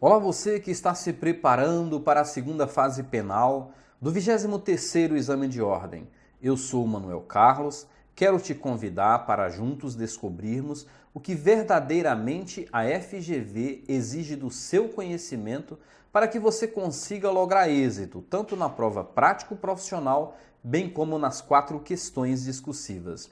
Olá você que está se preparando para a segunda fase penal do 23º Exame de Ordem. Eu sou Manuel Carlos, quero te convidar para juntos descobrirmos o que verdadeiramente a FGV exige do seu conhecimento para que você consiga lograr êxito, tanto na prova prático-profissional, bem como nas 4 questões discursivas.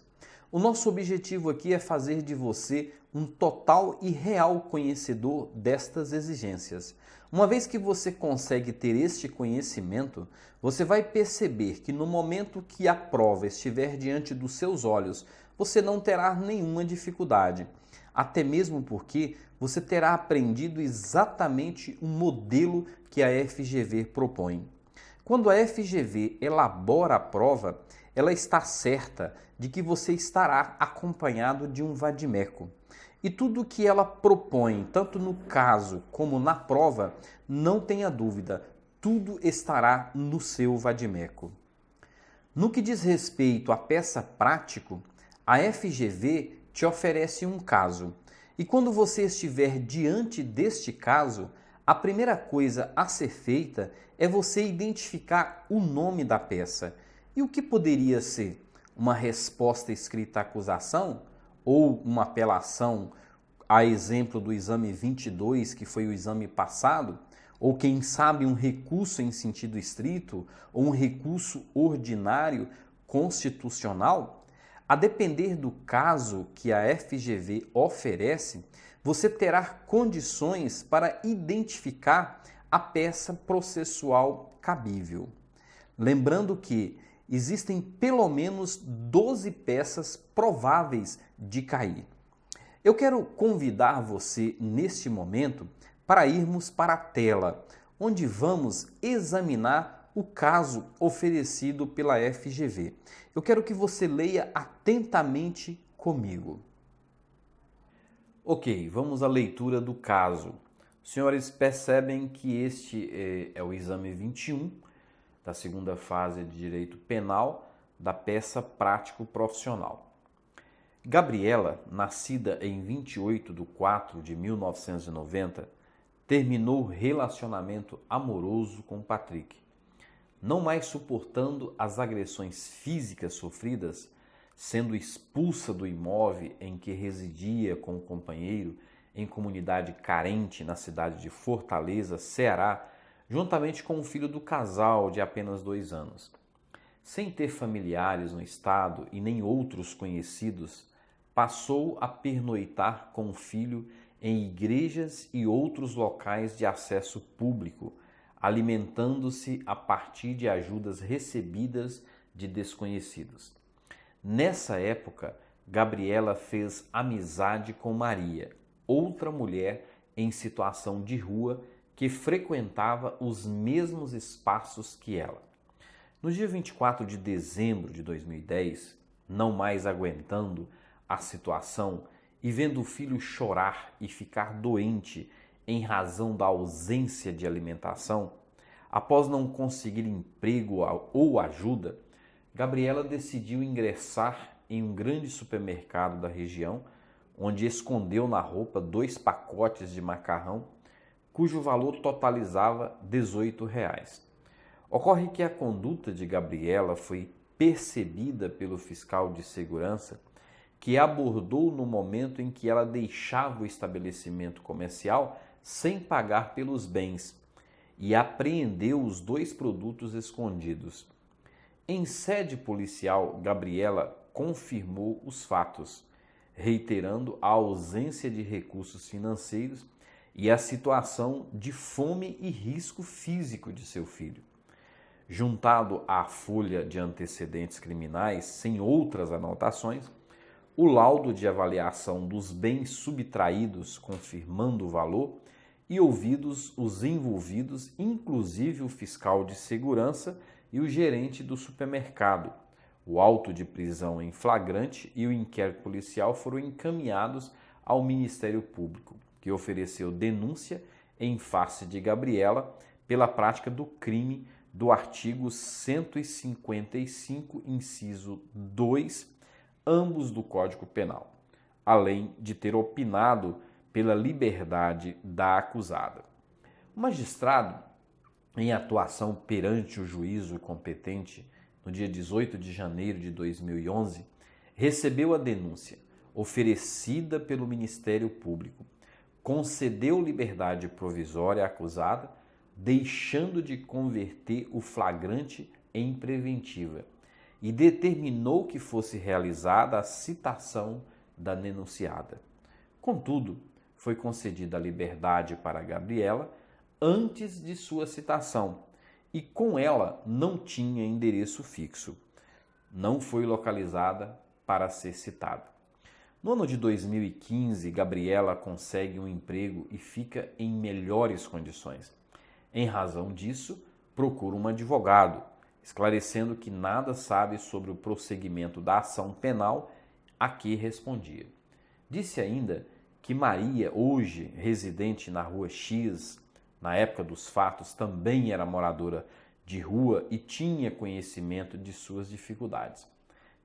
O nosso objetivo aqui é fazer de você um total e real conhecedor destas exigências. Uma vez que você consegue ter este conhecimento, você vai perceber que no momento que a prova estiver diante dos seus olhos, você não terá nenhuma dificuldade. Até mesmo porque você terá aprendido exatamente o modelo que a FGV propõe. Quando a FGV elabora a prova, ela está certa de que você estará acompanhado de um vadimeco. E tudo que ela propõe, tanto no caso como na prova, não tenha dúvida, tudo estará no seu vadimeco. No que diz respeito à peça prático, a FGV te oferece um caso. E quando você estiver diante deste caso, a primeira coisa a ser feita é você identificar o nome da peça. E o que poderia ser? Uma resposta escrita à acusação? Ou uma apelação, a exemplo do exame 22, que foi o exame passado? Ou quem sabe um recurso em sentido estrito? Ou um recurso ordinário constitucional? A depender do caso que a FGV oferece, você terá condições para identificar a peça processual cabível. Lembrando que existem pelo menos 12 peças prováveis de cair. Eu quero convidar você neste momento para irmos para a tela, onde vamos examinar o caso oferecido pela FGV. Eu quero que você leia atentamente comigo. Ok, vamos à leitura do caso. Senhores, percebem que este é o exame 21 da segunda fase de direito penal da peça prático-profissional. Gabriela, nascida em 28 de 4 de 1990, terminou relacionamento amoroso com Patrick. Não mais suportando as agressões físicas sofridas, sendo expulsa do imóvel em que residia com o companheiro em comunidade carente na cidade de Fortaleza, Ceará, juntamente com o filho do casal de apenas 2 anos. Sem ter familiares no estado e nem outros conhecidos, passou a pernoitar com o filho em igrejas e outros locais de acesso público, alimentando-se a partir de ajudas recebidas de desconhecidos. Nessa época, Gabriela fez amizade com Maria, outra mulher em situação de rua que frequentava os mesmos espaços que ela. No dia 24 de dezembro de 2010, não mais aguentando a situação e vendo o filho chorar e ficar doente em razão da ausência de alimentação, após não conseguir emprego ou ajuda, Gabriela decidiu ingressar em um grande supermercado da região, onde escondeu na roupa 2 pacotes de macarrão, cujo valor totalizava R$ 18. Ocorre que a conduta de Gabriela foi percebida pelo fiscal de segurança, que abordou no momento em que ela deixava o estabelecimento comercial sem pagar pelos bens e apreendeu os 2 produtos escondidos. Em sede policial, Gabriela confirmou os fatos, reiterando a ausência de recursos financeiros e a situação de fome e risco físico de seu filho. Juntado à folha de antecedentes criminais, sem outras anotações, o laudo de avaliação dos bens subtraídos, confirmando o valor, e ouvidos os envolvidos, inclusive o fiscal de segurança e o gerente do supermercado. O auto de prisão em flagrante e o inquérito policial foram encaminhados ao Ministério Público, que ofereceu denúncia em face de Gabriela pela prática do crime do artigo 155, inciso 2, ambos do Código Penal, além de ter opinado pela liberdade da acusada. O magistrado, em atuação perante o juízo competente, no dia 18 de janeiro de 2011, recebeu a denúncia oferecida pelo Ministério Público, concedeu liberdade provisória à acusada, deixando de converter o flagrante em preventiva, e determinou que fosse realizada a citação da denunciada. Contudo, foi concedida a liberdade para Gabriela antes de sua citação e com ela não tinha endereço fixo. Não foi localizada para ser citada. No ano de 2015, Gabriela consegue um emprego e fica em melhores condições. Em razão disso, procura um advogado, esclarecendo que nada sabe sobre o prosseguimento da ação penal a que respondia. Disse ainda que Maria, hoje residente na rua X, na época dos fatos também era moradora de rua e tinha conhecimento de suas dificuldades.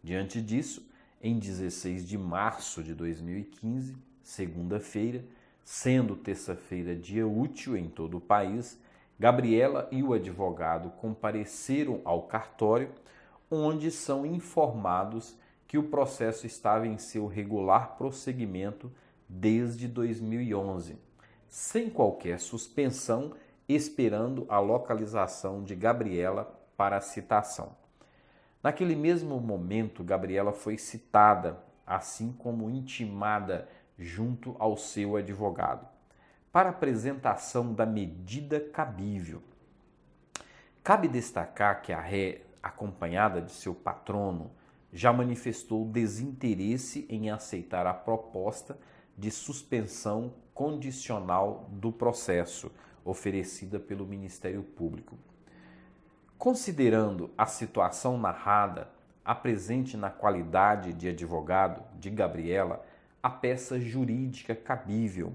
Diante disso, em 16 de março de 2015, segunda-feira, sendo terça-feira dia útil em todo o país, Gabriela e o advogado compareceram ao cartório, onde são informados que o processo estava em seu regular prosseguimento desde 2011, sem qualquer suspensão, esperando a localização de Gabriela para a citação. Naquele mesmo momento, Gabriela foi citada, assim como intimada junto ao seu advogado, para apresentação da medida cabível. Cabe destacar que a ré, acompanhada de seu patrono, já manifestou desinteresse em aceitar a proposta de suspensão condicional do processo oferecida pelo Ministério Público. Considerando a situação narrada, a presente na qualidade de advogado de Gabriela, a peça jurídica cabível,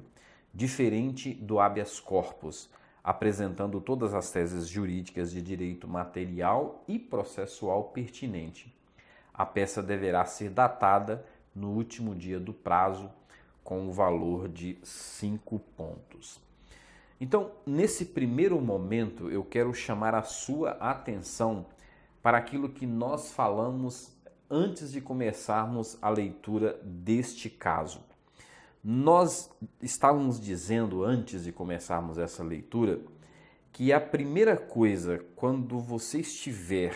diferente do habeas corpus, apresentando todas as teses jurídicas de direito material e processual pertinente. A peça deverá ser datada no último dia do prazo, com o valor de 5 pontos. Então, nesse primeiro momento, eu quero chamar a sua atenção para aquilo que nós falamos antes de começarmos a leitura deste caso. Nós estávamos dizendo, antes de começarmos essa leitura, que a primeira coisa, quando você estiver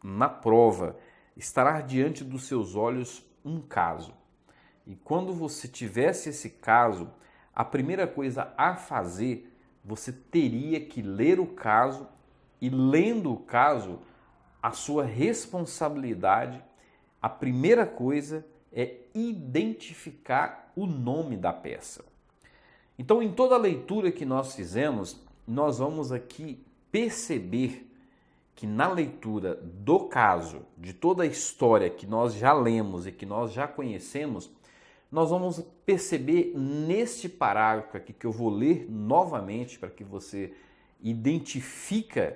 na prova, estará diante dos seus olhos um caso. E quando você tivesse esse caso, a primeira coisa a fazer, você teria que ler o caso e, lendo o caso, a sua responsabilidade, a primeira coisa é identificar o nome da peça. Então, em toda a leitura que nós fizemos, nós vamos aqui perceber que na leitura do caso, de toda a história que nós já lemos e que nós já conhecemos, nós vamos perceber neste parágrafo aqui, que eu vou ler novamente para que você identifique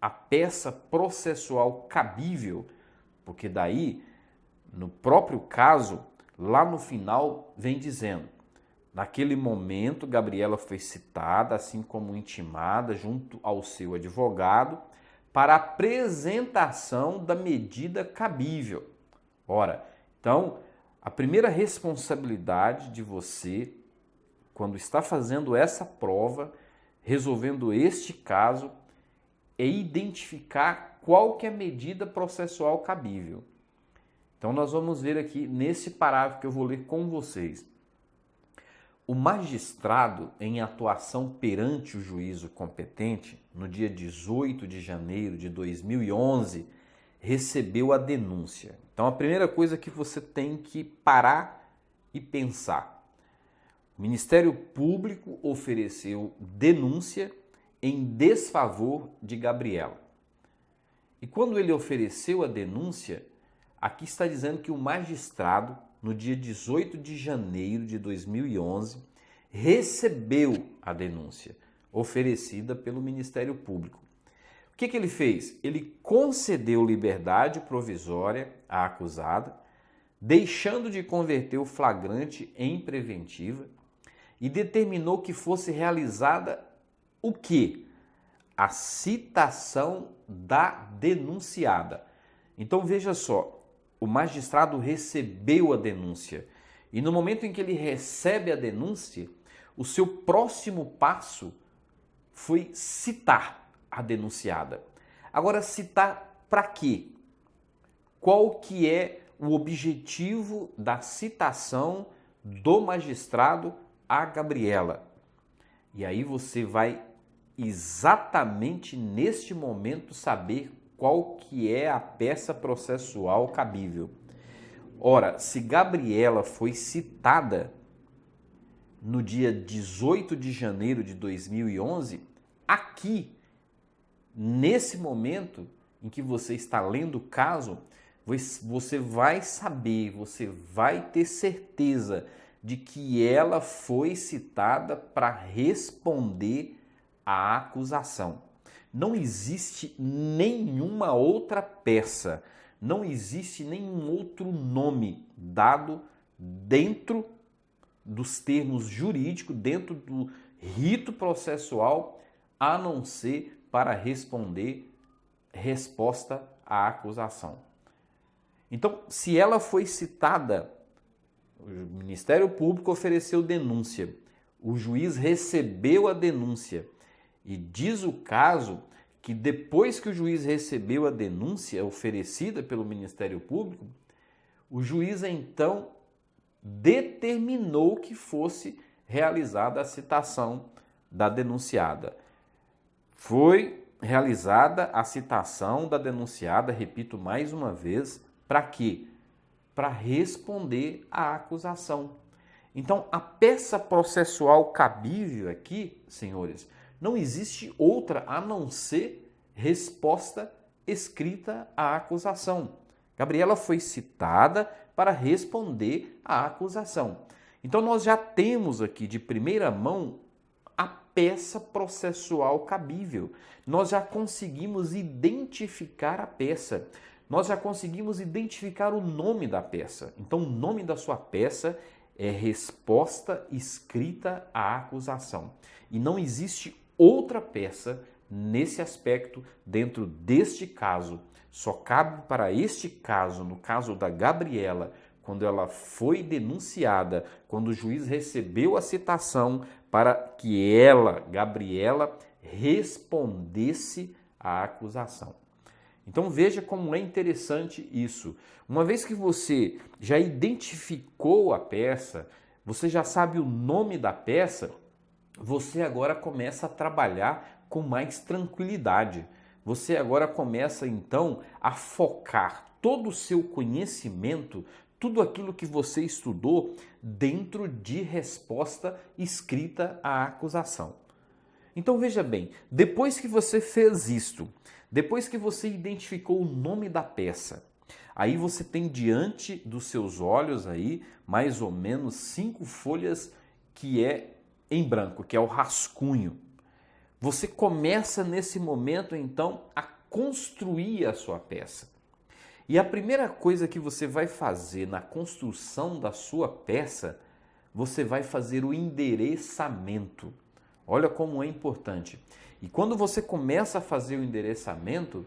a peça processual cabível, porque daí, no próprio caso, lá no final, vem dizendo: naquele momento, Gabriela foi citada, assim como intimada, junto ao seu advogado, para apresentação da medida cabível. Ora, então, a primeira responsabilidade de você, quando está fazendo essa prova, resolvendo este caso, é identificar qual que é a medida processual cabível. Então, nós vamos ver aqui nesse parágrafo que eu vou ler com vocês. O magistrado, em atuação perante o juízo competente, no dia 18 de janeiro de 2011, recebeu a denúncia. Então, a primeira coisa que você tem que parar e pensar. O Ministério Público ofereceu denúncia em desfavor de Gabriela. E quando ele ofereceu a denúncia, aqui está dizendo que o magistrado, no dia 18 de janeiro de 2011, recebeu a denúncia oferecida pelo Ministério Público. O que ele fez? Ele concedeu liberdade provisória à acusada, deixando de converter o flagrante em preventiva, e determinou que fosse realizada o quê? A citação da denunciada. Então veja só, o magistrado recebeu a denúncia e no momento em que ele recebe a denúncia, o seu próximo passo foi citar a denunciada. Agora, citar para quê? Qual que é o objetivo da citação do magistrado a Gabriela? E aí você vai exatamente neste momento saber qual que é a peça processual cabível. Ora, se Gabriela foi citada no dia 18 de janeiro de 2011, aqui, nesse momento em que você está lendo o caso, você vai saber, você vai ter certeza de que ela foi citada para responder à acusação. Não existe nenhuma outra peça, não existe nenhum outro nome dado dentro dos termos jurídicos, dentro do rito processual, a não ser para responder resposta à acusação. Então, se ela foi citada, o Ministério Público ofereceu denúncia, o juiz recebeu a denúncia e diz o caso que depois que o juiz recebeu a denúncia oferecida pelo Ministério Público, o juiz então determinou que fosse realizada a citação da denunciada. Foi realizada a citação da denunciada, repito mais uma vez, para quê? Para responder à acusação. Então, a peça processual cabível aqui, senhores, não existe outra a não ser resposta escrita à acusação. Gabriela foi citada para responder à acusação. Então, nós já temos aqui de primeira mão a peça processual cabível. Nós já conseguimos identificar a peça. Nós já conseguimos identificar o nome da peça. Então, o nome da sua peça é resposta escrita à acusação. E não existe outra peça nesse aspecto dentro deste caso. Só cabe para este caso, no caso da Gabriela, quando ela foi denunciada, quando o juiz recebeu a citação para que ela, Gabriela, respondesse à acusação. Então veja como é interessante isso. Uma vez que você já identificou a peça, você já sabe o nome da peça, você agora começa a trabalhar com mais tranquilidade. Você agora começa então a focar todo o seu conhecimento, tudo aquilo que você estudou dentro de resposta escrita à acusação. Então veja bem, depois que você fez isto, depois que você identificou o nome da peça, aí você tem diante dos seus olhos aí mais ou menos 5 folhas que é em branco, que é o rascunho. Você começa nesse momento então a construir a sua peça. E a primeira coisa que você vai fazer na construção da sua peça, você vai fazer o endereçamento. Olha como é importante. E quando você começa a fazer o endereçamento,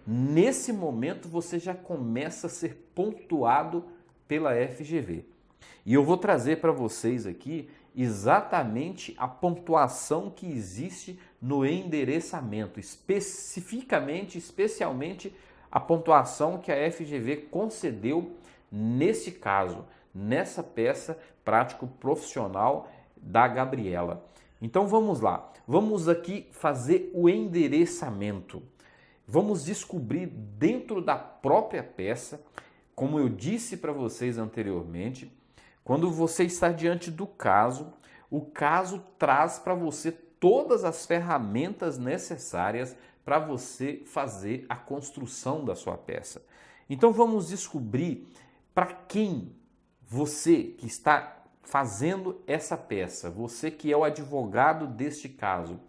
nesse momento você já começa a ser pontuado pela FGV. E eu vou trazer para vocês aqui exatamente a pontuação que existe no endereçamento, especialmente a pontuação que a FGV concedeu nesse caso, nessa peça prático-profissional da Gabriela. Então vamos lá, vamos aqui fazer o endereçamento. Vamos descobrir dentro da própria peça, como eu disse para vocês anteriormente, quando você está diante do caso, o caso traz para você todas as ferramentas necessárias para você fazer a construção da sua peça. Então vamos descobrir para quem você que está fazendo essa peça, você que é o advogado deste caso,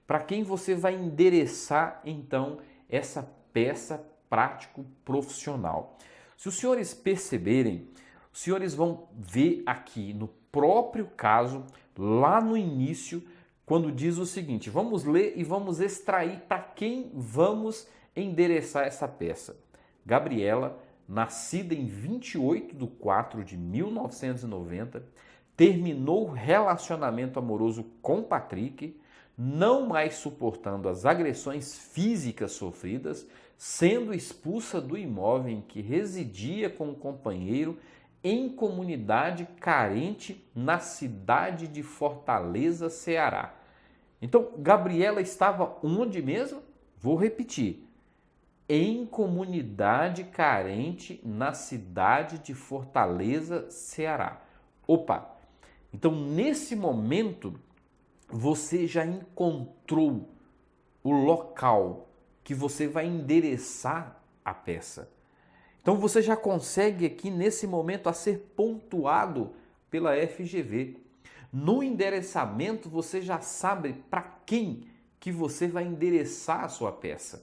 para quem você vai endereçar então essa peça prático-profissional. Se os senhores perceberem, os senhores vão ver aqui no próprio caso, lá no início, quando diz o seguinte, vamos ler e vamos extrair para quem vamos endereçar essa peça. Gabriela, nascida em 28/4/1990, terminou o relacionamento amoroso com Patrick, não mais suportando as agressões físicas sofridas, sendo expulsa do imóvel em que residia com o companheiro em comunidade carente na cidade de Fortaleza, Ceará. Então, Gabriela estava onde mesmo? Vou repetir. Em comunidade carente na cidade de Fortaleza, Ceará. Opa! Então, nesse momento, você já encontrou o local que você vai endereçar a peça. Então, você já consegue aqui, nesse momento, a ser pontuado pela FGV. No endereçamento, você já sabe para quem que você vai endereçar a sua peça.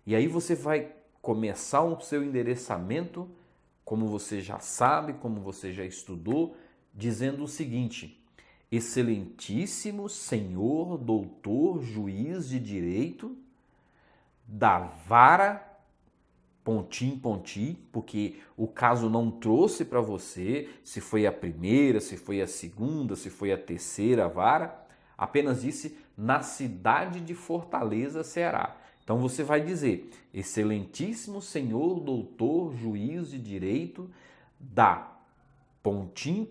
E aí você vai começar o seu endereçamento, como você já sabe, como você já estudou, dizendo o seguinte: Excelentíssimo senhor doutor juiz de direito da vara pontim, porque o caso não trouxe para você se foi a primeira, se foi a segunda, se foi a terceira vara, apenas disse na cidade de Fortaleza, Ceará. Então você vai dizer, excelentíssimo senhor doutor juiz de direito da pontim,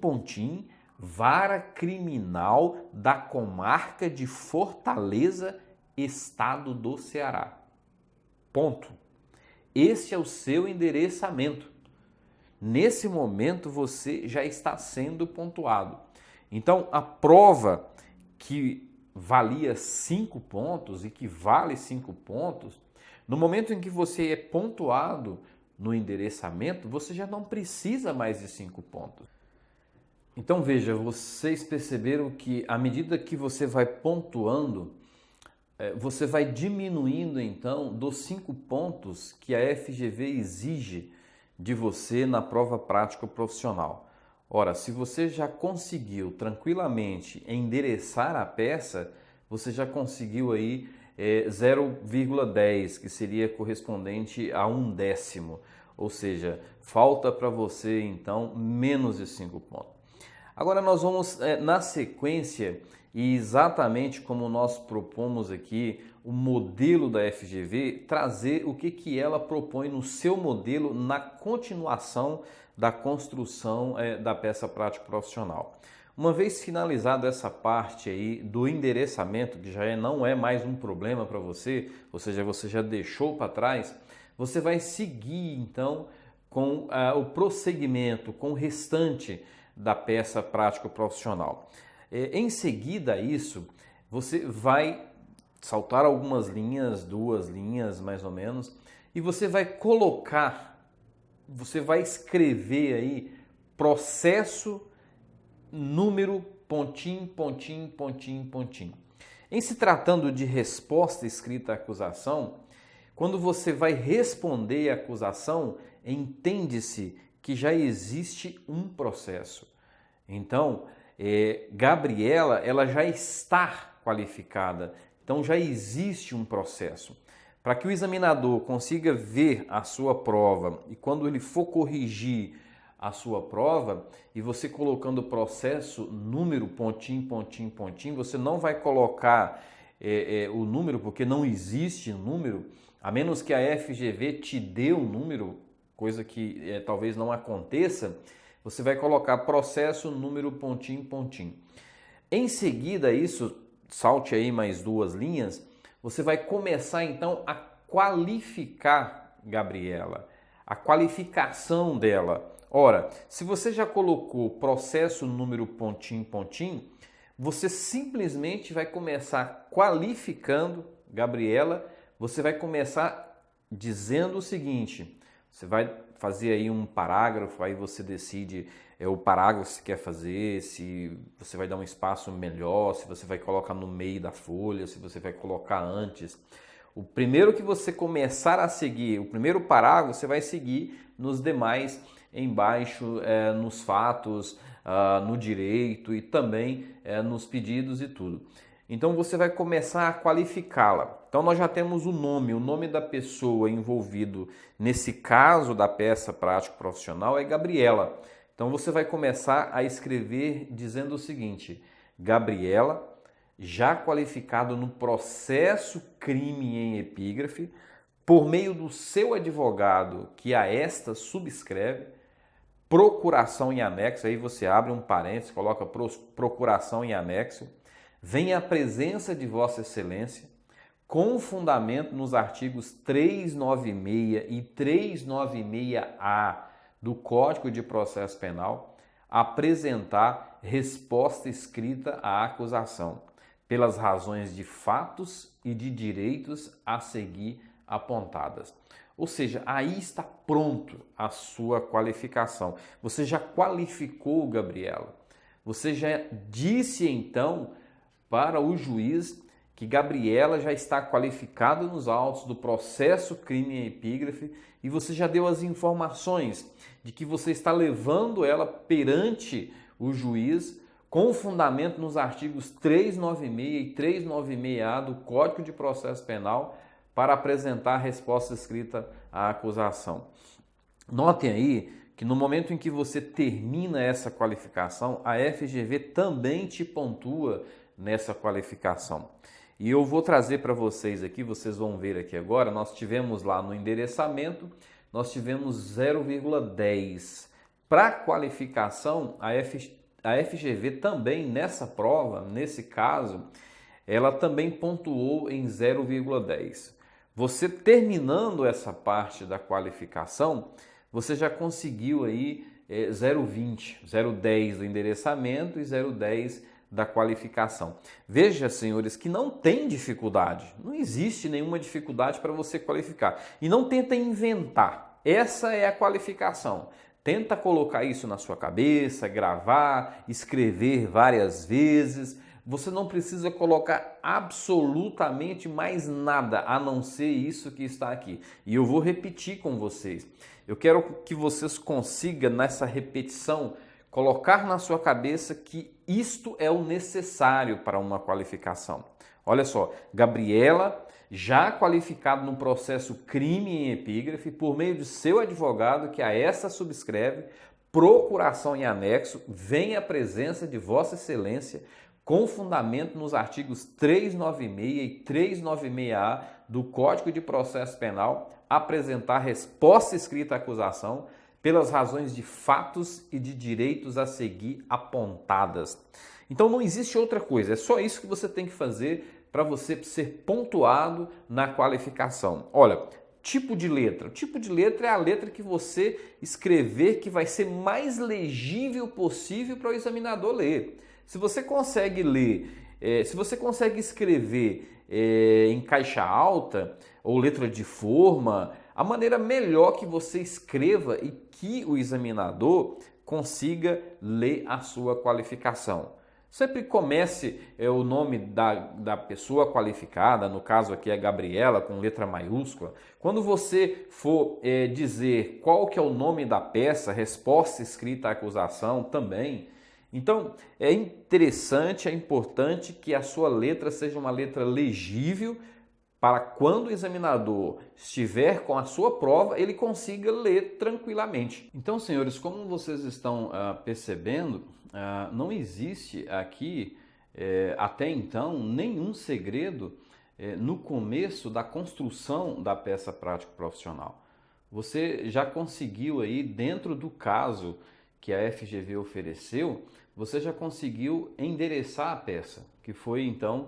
vara criminal da comarca de Fortaleza, estado do Ceará. Ponto. Esse é o seu endereçamento. Nesse momento você já está sendo pontuado. Então a prova que valia 5 pontos e que vale 5 pontos, no momento em que você é pontuado no endereçamento, você já não precisa mais de 5 pontos. Então veja, vocês perceberam que à medida que você vai pontuando, você vai diminuindo então dos 5 pontos que a FGV exige de você na prova prática profissional. Ora, se você já conseguiu tranquilamente endereçar a peça, você já conseguiu aí 0,10, que seria correspondente a 1/10. Ou seja, falta para você então menos de 5 pontos. Agora nós vamos na sequência, e exatamente como nós propomos aqui, o modelo da FGV, trazer o que ela propõe no seu modelo na continuação da construção da peça prática profissional. Uma vez finalizada essa parte aí do endereçamento, que já não é mais um problema para você, ou seja, você já deixou para trás, você vai seguir então com o prosseguimento, com o restante da peça prática profissional. Em seguida a isso, você vai saltar algumas linhas, 2 linhas mais ou menos, e você vai colocar, você vai escrever aí processo número pontim. Em se tratando de resposta escrita à acusação, quando você vai responder à acusação, entende-se que já existe um processo. Então, Gabriela, ela já está qualificada, então já existe um processo. Para que o examinador consiga ver a sua prova e quando ele for corrigir a sua prova e você colocando o processo número pontim, você não vai colocar o número porque não existe número, a menos que a FGV te dê um número, coisa que talvez não aconteça. Você vai colocar processo número pontim. Em seguida isso, salte aí mais 2 linhas, você vai começar então a qualificar Gabriela, a qualificação dela. Ora, se você já colocou processo número pontim, você simplesmente vai começar qualificando Gabriela, você vai começar dizendo o seguinte, você vai fazer aí um parágrafo, aí você decide o parágrafo que você quer fazer, se você vai dar um espaço melhor, se você vai colocar no meio da folha, se você vai colocar antes. O primeiro que você começar a seguir, o primeiro parágrafo, você vai seguir nos demais embaixo, nos fatos, no direito e também nos pedidos e tudo. Então você vai começar a qualificá-la. Então nós já temos o nome da pessoa envolvido nesse caso da peça prático profissional é Gabriela. Então você vai começar a escrever dizendo o seguinte: Gabriela, já qualificado no processo crime em epígrafe, por meio do seu advogado que a esta subscreve, procuração em anexo, aí você abre um parênteses, coloca procuração em anexo, vem a presença de Vossa Excelência, com fundamento nos artigos 396 e 396-A do Código de Processo Penal, apresentar resposta escrita à acusação, pelas razões de fatos e de direitos a seguir apontadas. Ou seja, aí está pronto a sua qualificação. Você já qualificou, Gabriela. Você já disse então para o juiz que Gabriela já está qualificada nos autos do processo crime em epígrafe e você já deu as informações de que você está levando ela perante o juiz com fundamento nos artigos 396 e 396-A do Código de Processo Penal para apresentar a resposta escrita à acusação. Notem aí que no momento em que você termina essa qualificação, a FGV também te pontua nessa qualificação. E eu vou trazer para vocês aqui, vocês vão ver aqui agora, nós tivemos lá no endereçamento, nós tivemos 0,10. Para qualificação, a FGV também nessa prova, nesse caso, ela também pontuou em 0,10. Você terminando essa parte da qualificação, você já conseguiu aí 0,20, 0,10 do endereçamento e 0,10 da qualificação. Veja, senhores, que não tem dificuldade, não existe nenhuma dificuldade para você qualificar. E não tenta inventar, essa é a qualificação. Tenta colocar isso na sua cabeça, gravar, escrever várias vezes. Você não precisa colocar absolutamente mais nada a não ser isso que está aqui. E eu vou repetir com vocês. Eu quero que vocês consigam, nessa repetição, colocar na sua cabeça que isto é o necessário para uma qualificação. Olha só, Gabriela, já qualificado no processo crime em epígrafe, por meio de seu advogado que a esta subscreve, procuração em anexo, vem a presença de Vossa Excelência, com fundamento nos artigos 396 e 396-A do Código de Processo Penal, apresentar resposta escrita à acusação pelas razões de fatos e de direitos a seguir apontadas. Então não existe outra coisa, é só isso que você tem que fazer para você ser pontuado na qualificação. Olha, tipo de letra. O tipo de letra é a letra que você escrever que vai ser mais legível possível para o examinador ler. Se você consegue ler, se você consegue escrever em caixa alta ou letra de forma, a maneira melhor que você escreva e que o examinador consiga ler a sua qualificação. Sempre comece o nome da pessoa qualificada, no caso aqui é Gabriela, com letra maiúscula. Quando você for dizer qual que é o nome da peça, resposta escrita à acusação também. Então, é interessante, é importante que a sua letra seja uma letra legível para quando o examinador estiver com a sua prova, ele consiga ler tranquilamente. Então, senhores, como vocês estão percebendo, não existe aqui, até então, nenhum segredo no começo da construção da peça prática profissional. Você já conseguiu aí, dentro do caso que a FGV ofereceu, você já conseguiu endereçar a peça, que foi então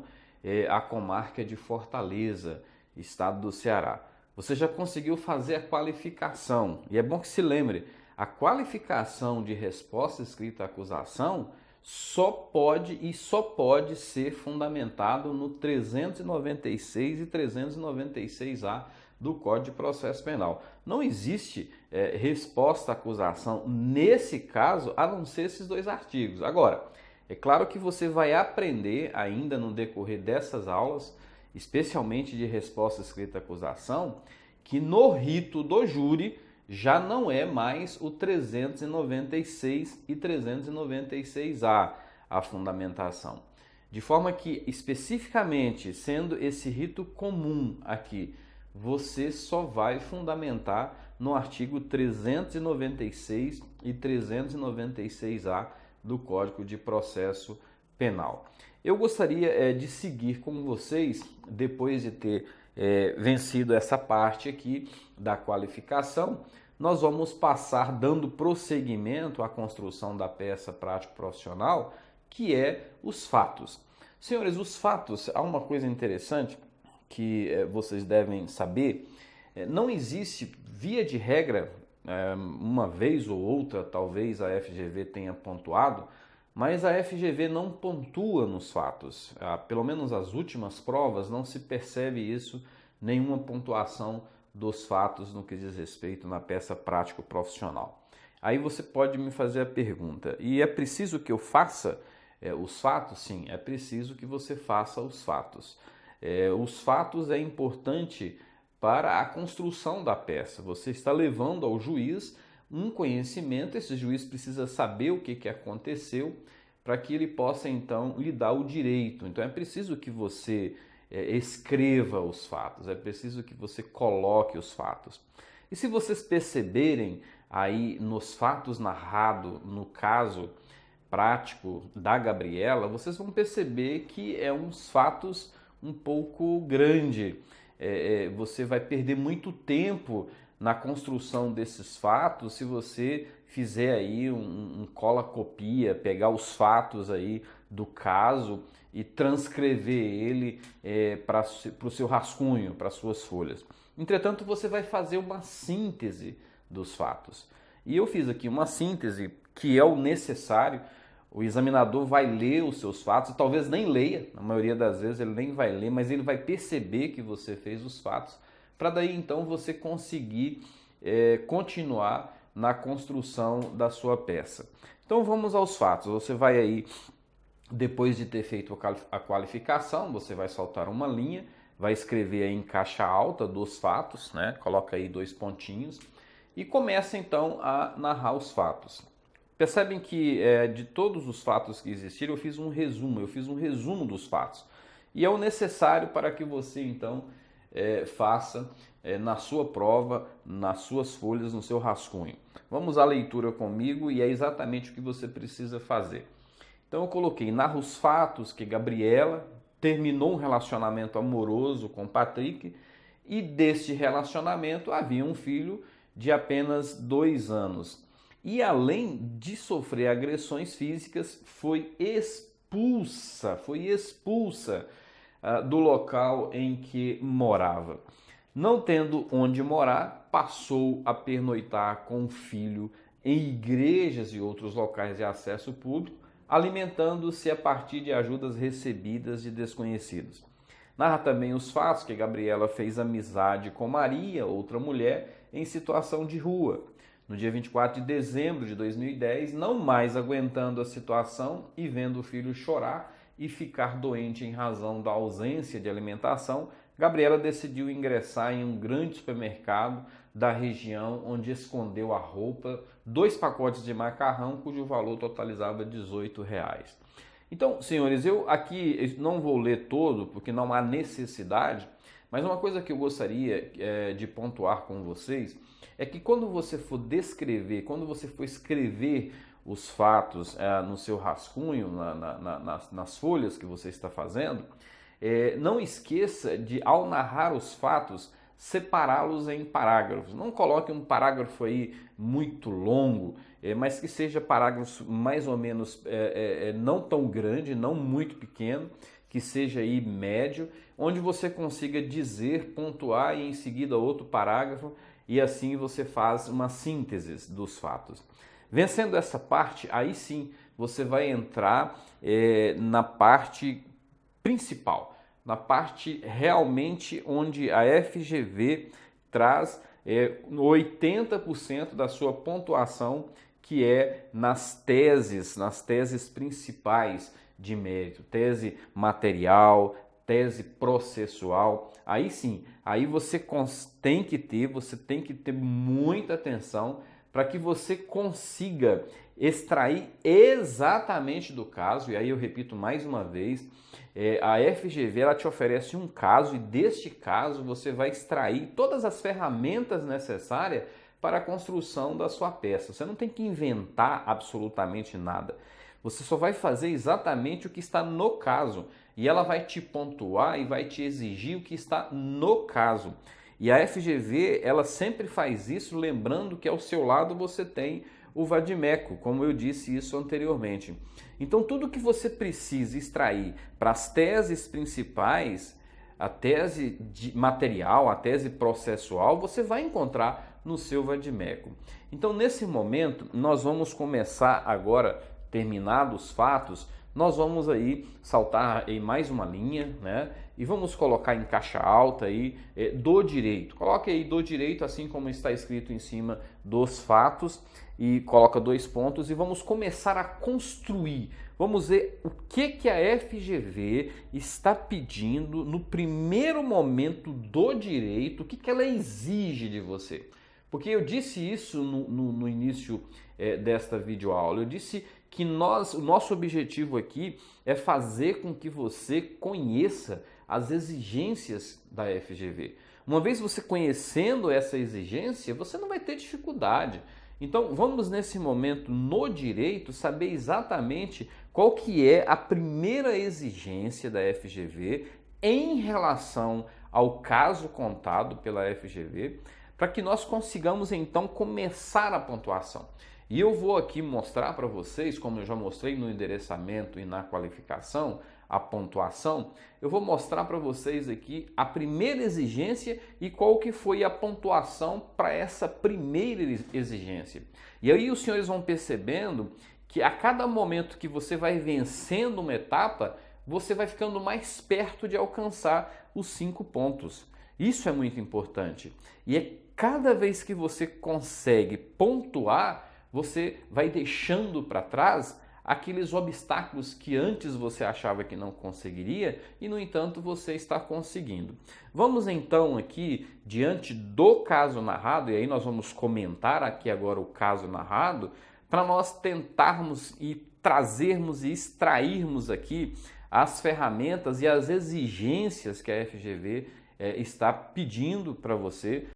a comarca de Fortaleza, estado do Ceará. Você já conseguiu fazer a qualificação, e é bom que se lembre, a qualificação de resposta escrita à acusação só pode ser fundamentado no 396 e 396-A do Código de Processo Penal. Não existe resposta à acusação nesse caso, a não ser esses dois artigos. Agora, é claro que você vai aprender ainda no decorrer dessas aulas, especialmente de resposta escrita à acusação, que no rito do júri já não é mais o 396 e 396-A a fundamentação. De forma que, especificamente, sendo esse rito comum aqui, você só vai fundamentar no artigo 396 e 396A do Código de Processo Penal. Eu gostaria de seguir com vocês, depois de ter vencido essa parte aqui da qualificação, nós vamos passar dando prosseguimento à construção da peça prático-profissional, que é os fatos. Senhores, os fatos, há uma coisa interessante que vocês devem saber, não existe, via de regra, uma vez ou outra, talvez a FGV tenha pontuado, mas a FGV não pontua nos fatos. Pelo menos as últimas provas não se percebe isso, nenhuma pontuação dos fatos no que diz respeito na peça prático-profissional. Aí você pode me fazer a pergunta, e é preciso que eu faça os fatos? Sim, é preciso que você faça os fatos. Os fatos é importante para a construção da peça. Você está levando ao juiz um conhecimento, esse juiz precisa saber o que aconteceu para que ele possa então lhe dar o direito. Então é preciso que você escreva os fatos, é preciso que você coloque os fatos. E se vocês perceberem aí nos fatos narrados, no caso prático da Gabriela, vocês vão perceber que é uns fatos um pouco grande. Você vai perder muito tempo na construção desses fatos se você fizer aí um cola-copia, pegar os fatos aí do caso e transcrever ele para o seu rascunho, para as suas folhas. Entretanto, você vai fazer uma síntese dos fatos. E eu fiz aqui uma síntese que é o necessário. O examinador vai ler os seus fatos, talvez nem leia, na maioria das vezes ele nem vai ler, mas ele vai perceber que você fez os fatos, para daí então você conseguir continuar na construção da sua peça. Então vamos aos fatos. Você vai aí, depois de ter feito a qualificação, você vai soltar uma linha, vai escrever aí em caixa alta dos fatos, né? Coloca aí 2 pontinhos e começa então a narrar os fatos. Percebem que de todos os fatos que existiram, eu fiz um resumo dos fatos. E é o necessário para que você então faça na sua prova, nas suas folhas, no seu rascunho. Vamos à leitura comigo e é exatamente o que você precisa fazer. Então eu coloquei: narra os fatos que Gabriela terminou um relacionamento amoroso com Patrick e deste relacionamento havia um filho de apenas 2 anos. E além de sofrer agressões físicas, foi expulsa do local em que morava. Não tendo onde morar, passou a pernoitar com o filho em igrejas e outros locais de acesso público, alimentando-se a partir de ajudas recebidas de desconhecidos. Narra também os fatos que Gabriela fez amizade com Maria, outra mulher, em situação de rua. No dia 24 de dezembro de 2010, não mais aguentando a situação e vendo o filho chorar e ficar doente em razão da ausência de alimentação, Gabriela decidiu ingressar em um grande supermercado da região, onde escondeu a roupa, 2 pacotes de macarrão, cujo valor totalizava R$18. Então, senhores, eu aqui não vou ler todo, porque não há necessidade, mas uma coisa que eu gostaria de pontuar com vocês é que quando você for descrever, quando você for escrever os fatos no seu rascunho, nas folhas que você está fazendo, não esqueça de, ao narrar os fatos, separá-los em parágrafos. Não coloque um parágrafo aí muito longo, mas que seja parágrafos mais ou menos não tão grande, não muito pequeno, que seja aí médio, onde você consiga dizer, pontuar e em seguida outro parágrafo, e assim você faz uma síntese dos fatos. Vencendo essa parte, aí sim você vai entrar na parte principal, na parte realmente onde a FGV traz 80% da sua pontuação, que é nas teses principais de mérito, tese material, tese processual. Aí sim, aí você tem que ter muita atenção para que você consiga extrair exatamente do caso. E aí eu repito mais uma vez, a FGV ela te oferece um caso e deste caso você vai extrair todas as ferramentas necessárias para a construção da sua peça. Você não tem que inventar absolutamente nada. Você só vai fazer exatamente o que está no caso e ela vai te pontuar e vai te exigir o que está no caso. E a FGV ela sempre faz isso, lembrando que ao seu lado você tem o vadimeco, como eu disse isso anteriormente. Então tudo que você precisa extrair para as teses principais, a tese de material, a tese processual, você vai encontrar no seu vadimeco. Então nesse momento nós vamos começar agora, terminados os fatos, nós vamos aí saltar em mais uma linha, né? E vamos colocar em caixa alta aí do direito. Coloque aí do direito, assim como está escrito em cima dos fatos, e coloca 2 pontos e vamos começar a construir. Vamos ver o que a FGV está pedindo no primeiro momento do direito, o que ela exige de você. Porque eu disse isso no início desta videoaula, eu disse que o nosso objetivo aqui é fazer com que você conheça as exigências da FGV. Uma vez você conhecendo essa exigência, você não vai ter dificuldade. Então vamos nesse momento no direito saber exatamente qual que é a primeira exigência da FGV em relação ao caso contado pela FGV, para que nós consigamos então começar a pontuação. E eu vou aqui mostrar para vocês, como eu já mostrei no endereçamento e na qualificação, a pontuação, eu vou mostrar para vocês aqui a primeira exigência e qual que foi a pontuação para essa primeira exigência. E aí os senhores vão percebendo que a cada momento que você vai vencendo uma etapa, você vai ficando mais perto de alcançar os 5 pontos. Isso é muito importante. E é cada vez que você consegue pontuar, você vai deixando para trás aqueles obstáculos que antes você achava que não conseguiria e, no entanto, você está conseguindo. Vamos então aqui, diante do caso narrado, e aí nós vamos comentar aqui agora o caso narrado, para nós tentarmos e trazermos e extrairmos aqui as ferramentas e as exigências que a FGV está pedindo para você